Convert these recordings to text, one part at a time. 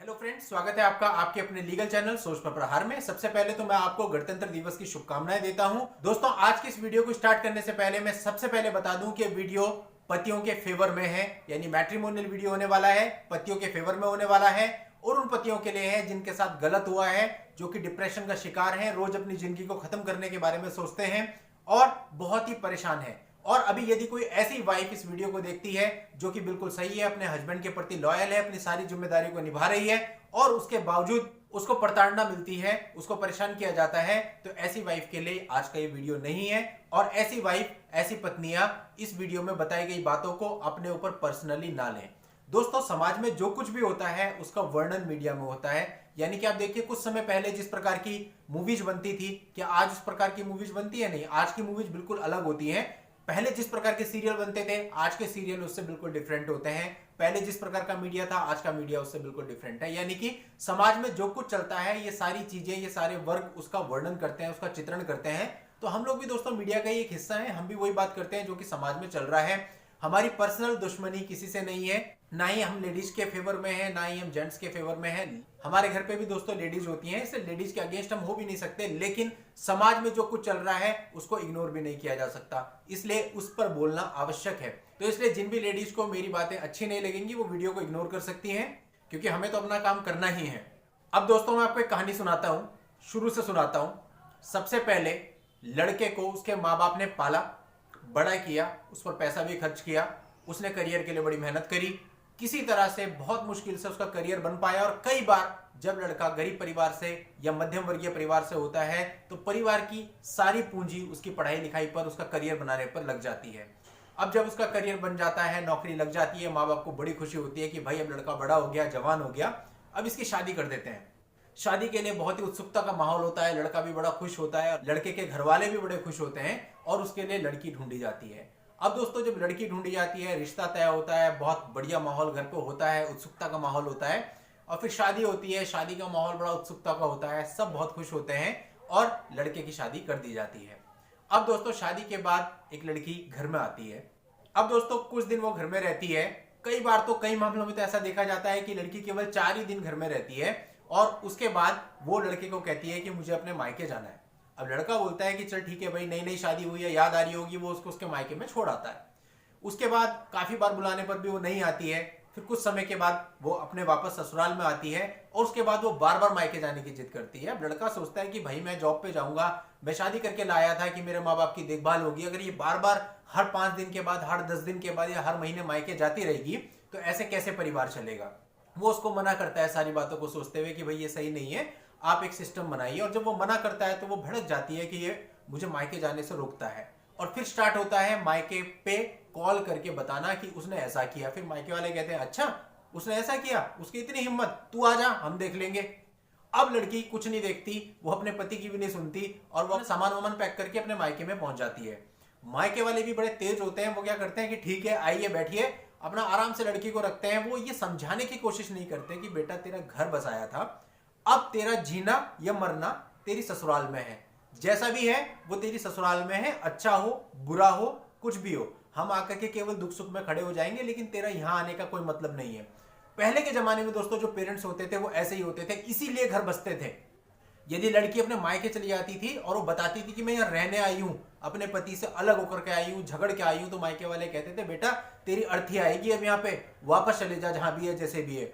Hello friends, स्वागत है आपका आपके अपने लीगल चैनल सोच पर प्रहार में। सबसे पहले तो मैं आपको गणतंत्र दिवस की शुभकामनाएं देता हूं। दोस्तों, आज की इस वीडियो को स्टार्ट करने से पहले मैं सबसे पहले बता दूं कि वीडियो पतियों के फेवर में है, यानी मैट्रिमोनियल वीडियो होने वाला है, पतियों के फेवर में होने वाला है और उन पतियों के लिए है जिनके साथ गलत हुआ है, जो कि डिप्रेशन का शिकार है, रोज अपनी जिंदगी को खत्म करने के बारे में सोचते हैं और बहुत ही परेशान है। और अभी यदि कोई ऐसी वाइफ इस वीडियो को देखती है जो कि बिल्कुल सही है, अपने हस्बैंड के प्रति लॉयल है, अपनी सारी जिम्मेदारी को निभा रही है और उसके बावजूद उसको प्रताड़ना मिलती है, उसको परेशान किया जाता है, तो ऐसी वाइफ के लिए आज का ये वीडियो नहीं है। और ऐसी वाइफ, ऐसी पत्नियां इस वीडियो में बताई गई बातों को अपने ऊपर पर्सनली ना लें। दोस्तों, समाज में जो कुछ भी होता है उसका वर्णन मीडिया में होता है। यानी कि आप देखिए, कुछ समय पहले जिस प्रकार की मूवीज बनती थी, क्या आज उस प्रकार की मूवीज बनती है? नहीं, आज की मूवीज बिल्कुल अलग होती हैं। पहले जिस प्रकार के सीरियल बनते थे, आज के सीरियल उससे बिल्कुल डिफरेंट होते हैं। पहले जिस प्रकार का मीडिया था, आज का मीडिया उससे बिल्कुल डिफरेंट है। यानी कि समाज में जो कुछ चलता है, ये सारी चीजें, ये सारे वर्ग उसका वर्णन करते हैं, उसका चित्रण करते हैं। तो हम लोग भी दोस्तों मीडिया का ही एक हिस्सा है, हम भी वही बात करते हैं जो कि समाज में चल रहा है। हमारी पर्सनल दुश्मनी किसी से नहीं है, ना ही हम लेडीज के फेवर में है, ना ही हम जेंट्स के फेवर में है। हमारे घर पे भी दोस्तों लेडीज होती हैं, इसलिए लेडीज के अगेंस्ट हम हो भी नहीं सकते, लेकिन समाज में जो कुछ चल रहा है उसको इग्नोर भी नहीं किया जा सकता, इसलिए उस पर बोलना आवश्यक है। तो इसलिए जिन भी लेडीज को मेरी बातें अच्छी नहीं लगेंगी वो वीडियो को इग्नोर कर सकती हैं, क्योंकि हमें तो अपना काम करना ही है। अब दोस्तों, मैं आपको एक कहानी सुनाता हूं, शुरू से सुनाता हूं। सबसे पहले लड़के को उसके माँ बाप ने पाला, बड़ा किया, उस पर पैसा भी खर्च किया, उसने करियर के लिए बड़ी मेहनत करी, किसी तरह से बहुत मुश्किल से उसका करियर बन पाया। और कई बार जब लड़का गरीब परिवार से या मध्यम वर्गीय परिवार से होता है तो परिवार की सारी पूंजी उसकी पढ़ाई लिखाई पर, उसका करियर बनाने पर लग जाती है। अब जब उसका करियर बन जाता है, नौकरी लग जाती है, माँ बाप को बड़ी खुशी होती है कि भाई अब लड़का बड़ा हो गया, जवान हो गया, अब इसकी शादी कर देते हैं। शादी के लिए बहुत ही उत्सुकता का माहौल होता है, लड़का भी बड़ा खुश होता है, लड़के के घर वाले भी बड़े खुश होते हैं और उसके लिए लड़की ढूंढी जाती है। अब दोस्तों, जब लड़की ढूंढी जाती है, रिश्ता तय होता है, बहुत बढ़िया माहौल घर पे होता है, उत्सुकता का माहौल होता है, और फिर शादी होती है, शादी का माहौल बड़ा उत्सुकता का होता है, सब बहुत खुश होते हैं और लड़के की शादी कर दी जाती है। अब दोस्तों, शादी के बाद एक लड़की घर में आती है। अब दोस्तों, कुछ दिन वो घर में रहती है। कई बार तो, कई मामलों में तो ऐसा देखा जाता है कि लड़की केवल 4 ही दिन घर में रहती है और उसके बाद वो लड़के को कहती है कि मुझे अपने मायके जाना है। अब लड़का बोलता है कि चल ठीक है भाई, नई नई शादी हुई है, याद आ रही होगी, वो उसको उसके मायके में छोड़ आता है। उसके बाद काफी बार बुलाने पर भी वो नहीं आती है। फिर कुछ समय के बाद वो अपने वापस ससुराल में आती है और उसके बाद वो बार बार मायके जाने की जिद करती है। अब लड़का सोचता है कि भाई मैं जॉब पे जाऊंगा, मैं शादी करके लाया था कि मेरे माँ बाप की देखभाल होगी, अगर ये बार बार हर 5 दिन के बाद, हर 10 दिन के बाद या हर महीने मायके जाती रहेगी तो ऐसे कैसे परिवार चलेगा। वो उसको मना करता है, सारी बातों को सोचते हुए कि भाई ये सही नहीं है, आप एक सिस्टम बनाइए। और जब वो मना करता है तो वो भड़क जाती है कि ये मुझे मायके जाने से रोकता है। और फिर स्टार्ट होता है मायके पे कॉल करके बताना कि उसने ऐसा किया। फिर मायके वाले कहते हैं अच्छा उसने ऐसा किया, उसकी इतनी हिम्मत, तू आ जा, हम देख लेंगे। अब लड़की कुछ नहीं देखती, वो अपने पति की भी नहीं सुनती और वो सामान वामान पैक करके अपने मायके में पहुंच जाती है। मायके वाले भी बड़े तेज होते हैं, वो क्या करते हैं कि ठीक है आइए बैठिए, अपना आराम से लड़की को रखते हैं। वो ये समझाने की कोशिश नहीं करते कि बेटा तेरा घर बसाया था, अब तेरा जीना या मरना तेरी ससुराल में है, जैसा भी है वो तेरी ससुराल में है, अच्छा हो बुरा हो कुछ भी हो, हम आकर के केवल दुख सुख में खड़े हो जाएंगे, लेकिन तेरा यहां आने का कोई मतलब नहीं है। पहले के जमाने में दोस्तों जो पेरेंट्स होते थे वो ऐसे ही होते थे, इसीलिए घर बसते थे। यदि लड़की अपने मायके चली जाती थी और वो बताती थी कि मैं यहाँ रहने आई हूँ, अपने पति से अलग होकर के आई हूँ, झगड़ के आई हूँ, तो मायके वाले कहते थे बेटा तेरी अर्थी आएगी, अब यहाँ पे वापस चले जा, जहां भी है जैसे भी है।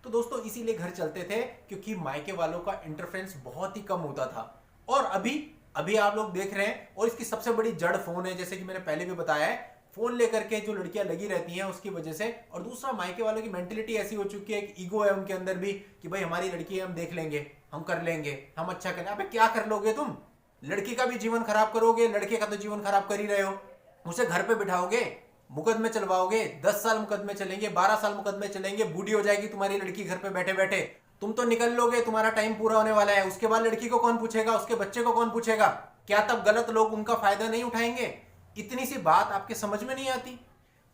तो दोस्तों, इसीलिए घर चलते थे क्योंकि मायके वालों का इंटरफेरेंस बहुत ही कम होता था। और अभी अभी आप लोग देख रहे हैं, और इसकी सबसे बड़ी जड़ फोन है, जैसे कि मैंने पहले भी बताया है। फोन लेकर के जो लड़कियां लगी रहती हैं उसकी वजह से, और दूसरा मायके वालों की मेंटेलिटी ऐसी हो चुकी है, एक ईगो है उनके अंदर भी कि भाई हमारी लड़की है, हम देख लेंगे, हम कर लेंगे, हम अच्छा करें। अबे क्या कर लोगे तुम? लड़की का भी जीवन खराब करोगे, लड़के का तो जीवन खराब कर ही रहे हो। उसे घर पे बिठाओगे, मुकदमे चलवाओगे, 10 साल मुकदमे चलेंगे, 12 साल मुकदमे चलेंगे, बूढ़ी हो जाएगी तुम्हारी लड़की घर पे बैठे बैठे, तुम तो निकल लोगे, तुम्हारा टाइम पूरा होने वाला है। उसके बाद लड़की को कौन पूछेगा, उसके बच्चे को कौन पूछेगा? क्या तब गलत लोग उनका फायदा नहीं उठाएंगे? इतनी सी बात आपके समझ में नहीं आती?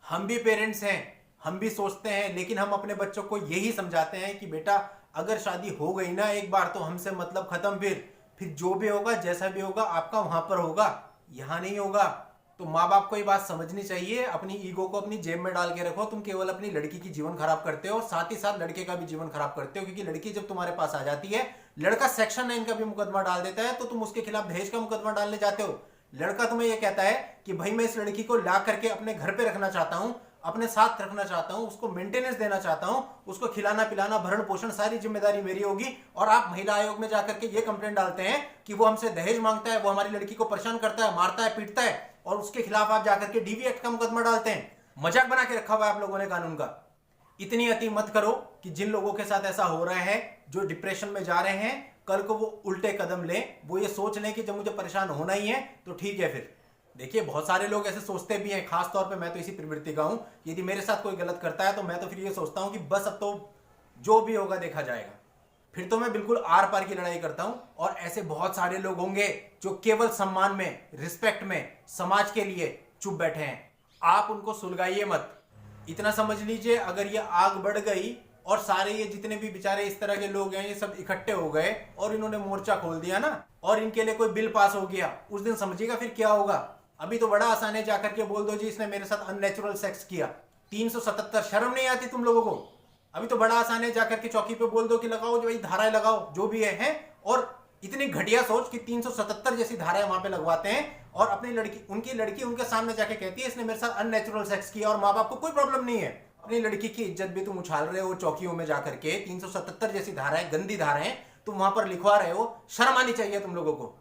हम भी पेरेंट्स हैं, हम भी सोचते हैं, लेकिन हम अपने बच्चों को यही समझाते हैं कि बेटा अगर शादी हो गई ना एक बार तो हमसे मतलब खत्म, फिर जो भी होगा जैसा भी होगा आपका वहां पर होगा, यहां नहीं होगा। तो माँ बाप को ये बात समझनी चाहिए, अपनी ईगो को अपनी जेब में डाल के रखो। तुम केवल अपनी लड़की की जीवन खराब करते हो, साथ ही साथ लड़के का भी जीवन खराब करते हो, क्योंकि लड़की जब तुम्हारे पास आ जाती है, लड़का सेक्शन 9 का भी मुकदमा डाल देता है, तो तुम उसके खिलाफ दहेज का मुकदमा डालने जाते हो। लड़का तुम्हें यह कहता है कि भाई मैं इस लड़की को ला करके अपने घर पे रखना चाहता हूं, अपने साथ रखना चाहता हूं, उसको मेंटेनेंस देना चाहता हूं, उसको खिलाना पिलाना भरण पोषण सारी जिम्मेदारी मेरी होगी। और आप महिला आयोग में जाकर के ये कंप्लेंट डालते हैं कि वो हमसे दहेज मांगता है, वो हमारी लड़की को परेशान करता है, मारता है, पीटता है, और उसके खिलाफ आप जाकर के डीवी एक्ट का मुकदमा डालते हैं। मजाक बना के रखा हुआ है आप लोगों ने कानून का। इतनी अति मत करो कि जिन लोगों के साथ ऐसा हो रहा है, जो डिप्रेशन में जा रहे हैं, कल को वो उल्टे कदम लें, वो ये सोच लें कि जब मुझे परेशान होना ही है तो ठीक है। फिर देखिए, बहुत सारे लोग ऐसे सोचते भी हैं, खास तौर पे मैं तो इसी प्रवृत्ति का हूं। यदि मेरे साथ कोई गलत करता है तो मैं तो फिर ये सोचता हूं कि बस अब तो जो भी होगा देखा जाएगा। फिर तो मैं बिल्कुल आर पार की लड़ाई करता हूं। और ऐसे बहुत सारे लोग होंगे जो केवल सम्मान में, रिस्पेक्ट में, समाज के लिए चुप बैठे हैं। आप उनको सुलगाइए मत। इतना समझ लीजिए, अगर ये आग बढ़ गई और सारे ये जितने भी बेचारे इस तरह के लोग हैं, ये सब इकट्ठे हो गए और इन्होंने मोर्चा खोल दिया ना, और इनके लिए कोई बिल पास हो गया, उस दिन समझिएगा फिर क्या होगा। अभी तो बड़ा आसान है, जाकर के बोल दो जी इसने मेरे साथ अननेचुरल सेक्स किया, 377। शर्म नहीं आती तुम लोगों को? अभी तो बड़ा आसान है, जाकर के चौकी पे बोल दो कि लगाओ जो भाई धाराएं लगाओ, जो भी है। और इतनी घटिया सोच कि 377 जैसी धाराएं वहां पे लगवाते हैं, और अपनी लड़की उनके सामने जाके कहती है इसने मेरे साथ अननेचुरल सेक्स किया, और माँ बाप को कोई प्रॉब्लम नहीं है। अपनी लड़की की इज्जत भी तुम उछाल रहे हो चौकियों में जाकर के। 377 जैसी धाराएं, गंदी धाराएं तुम वहां पर लिखवा रहे हो। शर्म आनी चाहिए तुम लोगों को।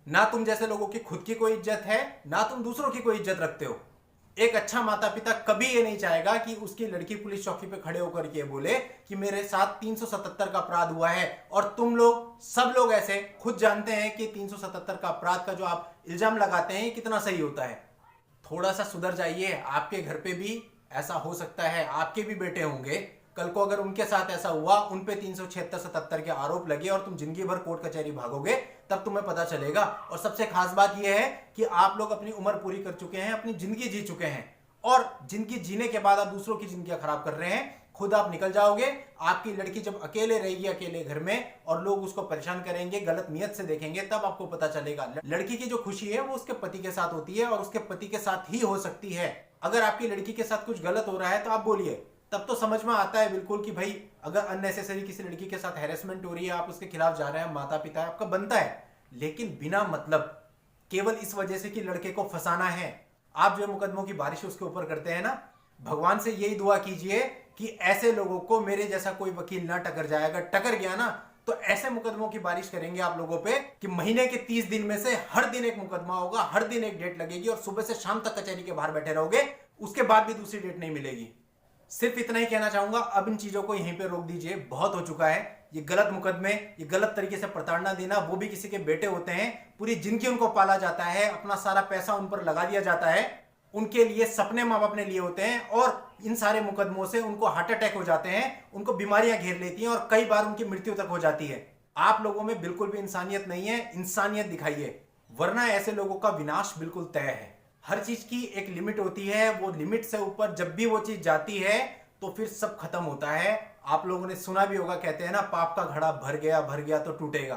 ना तुम जैसे लोगों की खुद की कोई इज्जत है, ना तुम दूसरों की कोई इज्जत रखते हो। एक अच्छा माता पिता कभी ये नहीं चाहेगा कि उसकी लड़की पुलिस चौकी पे खड़े होकर के बोले कि मेरे साथ 377 का अपराध हुआ है। और तुम लोग, सब लोग ऐसे खुद जानते हैं कि 377 का अपराध का जो आप इल्जाम लगाते हैं कितना सही होता है। थोड़ा सा सुधर जाइए। आपके घर पे भी ऐसा हो सकता है, आपके भी बेटे होंगे। कल को अगर उनके साथ ऐसा हुआ, उन पे 376-77 के आरोप लगे और तुम जिंदगी भर कोर्ट कचहरी भागोगे, तब तुम्हें पता चलेगा। और सबसे खास बात यह है कि आप लोग अपनी उम्र पूरी कर चुके हैं, अपनी जिंदगी जी चुके हैं, और जिंदगी जीने के बाद आप दूसरों की जिंदगी खराब कर रहे हैं। खुद आप निकल जाओगे। आपकी लड़की जब अकेले रहेगी, अकेले घर में, और लोग उसको परेशान करेंगे, गलत नियत से देखेंगे, तब आपको पता चलेगा लड़की की जो खुशी है वो उसके पति के साथ होती है, और उसके पति के साथ ही हो सकती है। अगर आपकी लड़की के साथ कुछ गलत हो रहा है तो आप बोलिए, तब तो समझ में आता है बिल्कुल कि भाई अगर अननेसेसरी किसी लड़की के साथ हैरेसमेंट हो रही है, आप उसके खिलाफ जा रहे हैं, माता पिता है, आपका बनता है। लेकिन बिना मतलब, केवल इस वजह से कि लड़के को फंसाना है, आप जो मुकदमों की बारिश उसके ऊपर करते हैं ना, भगवान से यही दुआ कीजिए कि ऐसे लोगों को मेरे जैसा कोई वकील ना टकर जाए। अगर टकर गया ना तो ऐसे मुकदमों की बारिश करेंगे आप लोगों पे कि महीने के 30 दिन में से हर दिन एक मुकदमा होगा, हर दिन एक डेट लगेगी, और सुबह से शाम तक कचहरी के बाहर बैठे रहोगे, उसके बाद भी दूसरी डेट नहीं मिलेगी। सिर्फ इतना ही कहना चाहूंगा, अब इन चीजों को यहीं पे रोक दीजिए, बहुत हो चुका है। ये गलत मुकदमे, ये गलत तरीके से प्रताड़ना देना, वो भी किसी के बेटे होते हैं, पूरी जिंदगी उनको पाला जाता है, अपना सारा पैसा उन पर लगा दिया जाता है, उनके लिए सपने माँ बाप ने लिए होते हैं, और इन सारे मुकदमों से उनको हार्ट अटैक हो जाते हैं, उनको बीमारियां घेर लेती हैं, और कई बार उनकी मृत्यु तक हो जाती है। आप लोगों में बिल्कुल भी इंसानियत नहीं है। इंसानियत दिखाइए, वरना ऐसे लोगों का विनाश बिल्कुल तय है। हर चीज की एक लिमिट होती है, वो लिमिट से ऊपर जब भी वो चीज जाती है तो फिर सब खत्म होता है। आप लोगों ने सुना भी होगा, कहते हैं ना, पाप का घड़ा भर गया तो टूटेगा।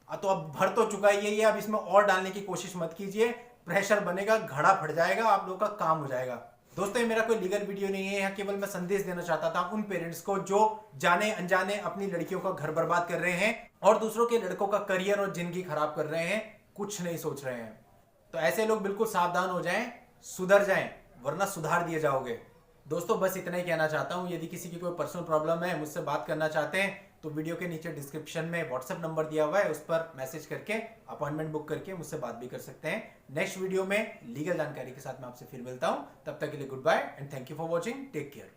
तो अब भर तो चुका ही है, अब इसमें और डालने की कोशिश मत कीजिए, प्रेशर बनेगा, घड़ा फट जाएगा, आप लोगों का काम हो जाएगा। दोस्तों, ये मेरा कोई लीगल वीडियो नहीं है, यहाँ केवल मैं संदेश देना चाहता था उन पेरेंट्स को जो जाने अनजाने अपनी लड़कियों का घर बर्बाद कर रहे हैं और दूसरों के लड़कों का करियर और जिंदगी खराब कर रहे हैं, कुछ नहीं सोच रहे हैं। तो ऐसे लोग बिल्कुल सावधान हो जाएं, सुधर जाएं, वरना सुधार दिए जाओगे। दोस्तों, बस इतना ही कहना चाहता हूं। यदि किसी की कोई पर्सनल प्रॉब्लम है, मुझसे बात करना चाहते हैं, तो वीडियो के नीचे डिस्क्रिप्शन में व्हाट्सएप नंबर दिया हुआ है, उस पर मैसेज करके अपॉइंटमेंट बुक करके मुझसे बात भी कर सकते हैं। नेक्स्ट वीडियो में लीगल जानकारी के साथ मैं आपसे फिर मिलता हूं। तब तक के लिए goodbye and thank you for watching. Take care.